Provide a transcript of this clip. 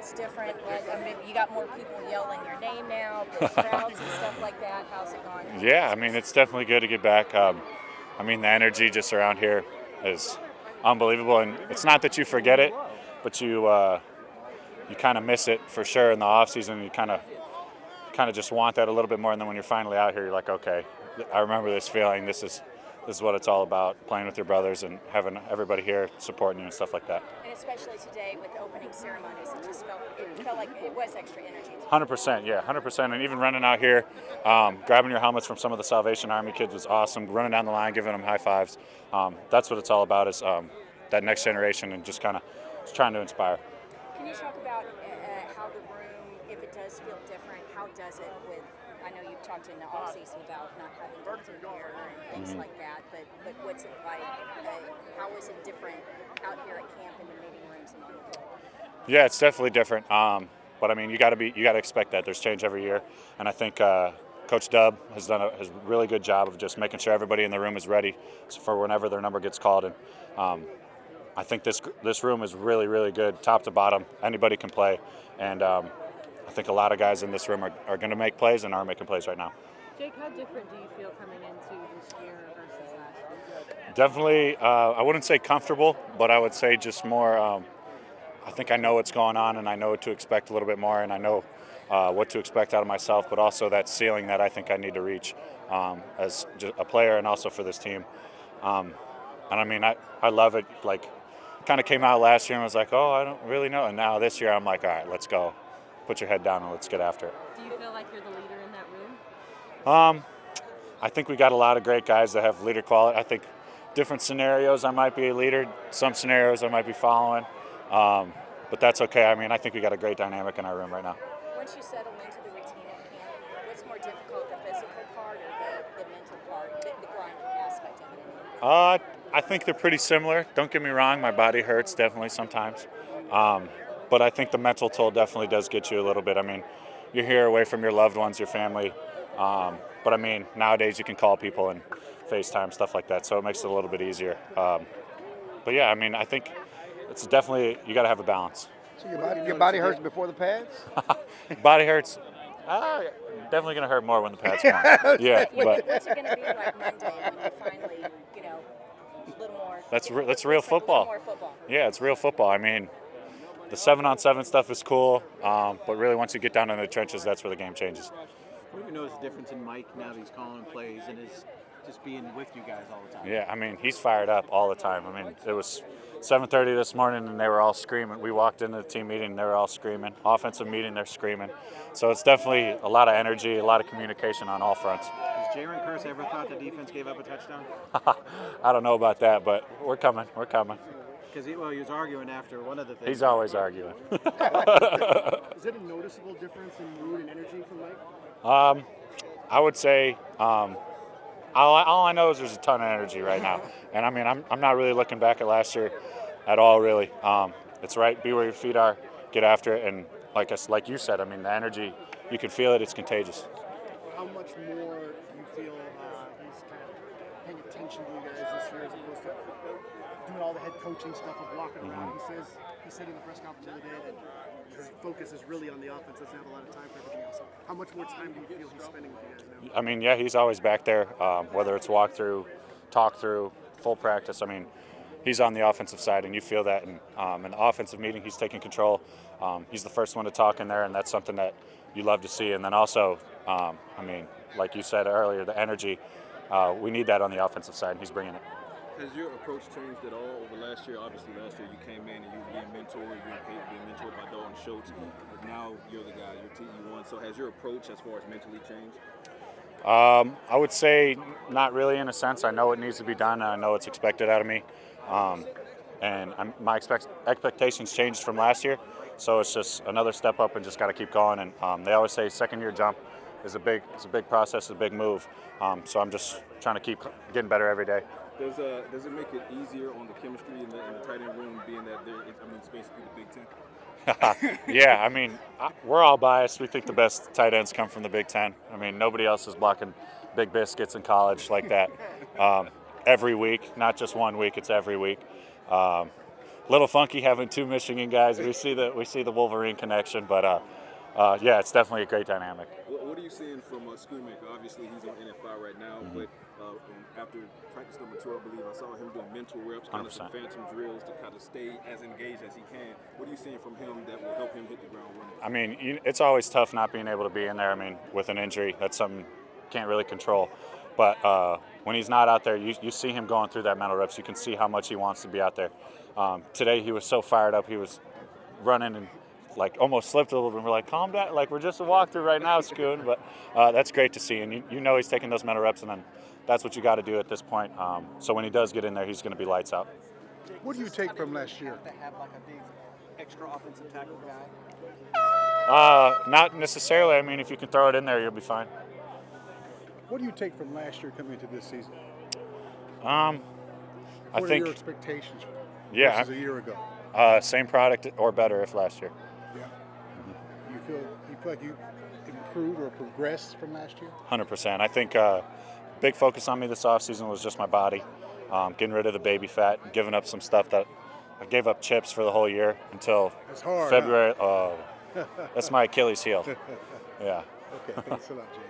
it's different? Like, I mean, you got more people yelling your name now, big crowds and stuff like that. How's it going? Yeah, I mean, it's definitely good to get back. I mean, the energy just around here is unbelievable, and it's not that you forget it, but you kind of miss it for sure in the off season. You kind of just want that a little bit more, and then when you're finally out here, you're like, okay, I remember this feeling. This is what it's all about, playing with your brothers and having everybody here supporting you and stuff like that. And especially today with opening ceremonies, it felt like it was extra energy. 100%, yeah, 100%. And even running out here, grabbing your helmets from some of the Salvation Army kids was awesome. Running down the line, giving them high fives. That's what it's all about, is that next generation and just kind of trying to inspire. Can you talk about how the room, if it does feel different, how does it with, I know you've talked in the offseason about not having built-in gear and things like that, but what's it like? How is it different out here at camp in the meeting rooms and on the field? Yeah, it's definitely different. But I mean, you got to expect that. There's change every year, and I think Coach Dub has done a really good job of just making sure everybody in the room is ready for whenever their number gets called. And I think this room is really, really good, top to bottom. Anybody can play, and I think a lot of guys in this room are going to make plays and are making plays right now. Jake, how different do you feel coming into this year versus last year? Definitely, I wouldn't say comfortable, but I would say just more. I think I know what's going on, and I know what to expect a little bit more, and I know what to expect out of myself, but also that ceiling that I think I need to reach as a player and also for this team. And I mean, I love it. Like, kind of came out last year and was like, oh, I don't really know. And now this year I'm like, all right, let's go. Put your head down and let's get after it. Do you feel like you're the leader in that room? I think we got a lot of great guys that have leader quality. I think different scenarios I might be a leader. Some scenarios I might be following. But that's okay. I mean, I think we got a great dynamic in our room right now. Once you settle into the routine of camp, what's more difficult, the physical part or the mental part, the grind aspect of it? I think they're pretty similar. Don't get me wrong, my body hurts definitely sometimes. But I think the mental toll definitely does get you a little bit. I mean, you're here away from your loved ones, your family. But I mean, nowadays you can call people and FaceTime, stuff like that, so it makes it a little bit easier. But yeah, I mean, I think it's definitely, you got to have a balance. So your body hurts before the pads? Body hurts. Definitely going to hurt more when the pads come on. Yeah, but what's it going to be like Monday when you finally, a little more? That's real football. More football. Yeah, it's real football. I mean, the 7-on-7 stuff is cool, but really once you get down in the trenches, that's where the game changes. What do you notice the difference in Mike now that he's calling plays and is just being with you guys all the time? Yeah, I mean, he's fired up all the time. I mean, it was 7:30 this morning and they were all screaming. We walked into the team meeting and they were all screaming. Offensive meeting, they're screaming. So it's definitely a lot of energy, a lot of communication on all fronts. Has Jaron Curse ever thought the defense gave up a touchdown? I don't know about that, but we're coming. We're coming. Because he was arguing after one of the things. He's always arguing. Is it a noticeable difference in mood and energy from Mike? I would say all I know is there's a ton of energy right now. And I mean, I'm not really looking back at last year at all, really. It's right, be where your feet are, get after it. And like you said, I mean, the energy, you can feel it, it's contagious. How much more do you feel he's kind of paying attention to you guys this year as opposed to doing all the head coaching stuff of walking around? He said in the press conference the other day that his focus is really on the offense, doesn't have a lot of time for everything else. How much more time do you feel he's spending with you guys now? I mean, yeah, he's always back there, whether it's walk through, talk through, full practice. I mean, he's on the offensive side, and you feel that. And in the offensive meeting, he's taking control. He's the first one to talk in there, and that's something that you love to see. And then also, I mean, like you said earlier, the energy, we need that on the offensive side, and he's bringing it. Has your approach changed at all over last year? Obviously, last year you came in and you were being mentored, being mentored by Dalton Schultz. But now you're the guy, your team, you won. So has your approach as far as mentally changed? I would say not really in a sense. I know it needs to be done. I know it's expected out of me. And my expectations changed from last year. So it's just another step up and just got to keep going. And they always say second-year jump is a big process, a big move. So I'm just trying to keep getting better every day. Does it make it easier on the chemistry in the tight end room, being that it's basically the Big Ten? Yeah, I mean, we're all biased. We think the best tight ends come from the Big Ten. I mean, nobody else is blocking big biscuits in college like that every week, not just 1 week, it's every week. little funky having two Michigan guys. We see the Wolverine connection, but yeah, it's definitely a great dynamic. What are you seeing from Schoonmaker? Obviously, he's on NFI right now, but after practice number 2, I believe I saw him doing mental reps, kind of some 100%. phantom drills to kind of stay as engaged as he can. What are you seeing from him that will help him hit the ground running? I mean, it's always tough not being able to be in there. I mean, with an injury, that's something you can't really control. But when he's not out there, you see him going through that mental reps. You can see how much he wants to be out there. Today, he was so fired up. He was running and like almost slipped a little bit. We're like, calm down. Like, we're just a walkthrough right now, Schoon. But that's great to see. And you know he's taking those mental reps, and then that's what you got to do at this point. So when he does get in there, he's going to be lights out. What do you take from last year? To have like a big extra offensive tackle guy. Not necessarily. I mean, if you can throw it in there, you'll be fine. What do you take from last year coming into this season? I What are think your expectations yeah, versus a year ago? same product or better if last year. Yeah. You feel like you improved or progressed from last year? 100%. I think big focus on me this offseason was just my body, getting rid of the baby fat, giving up some stuff that I gave up chips for the whole year until That's hard, February. Oh, that's my Achilles heel. Yeah. Okay, thanks a lot, Jake.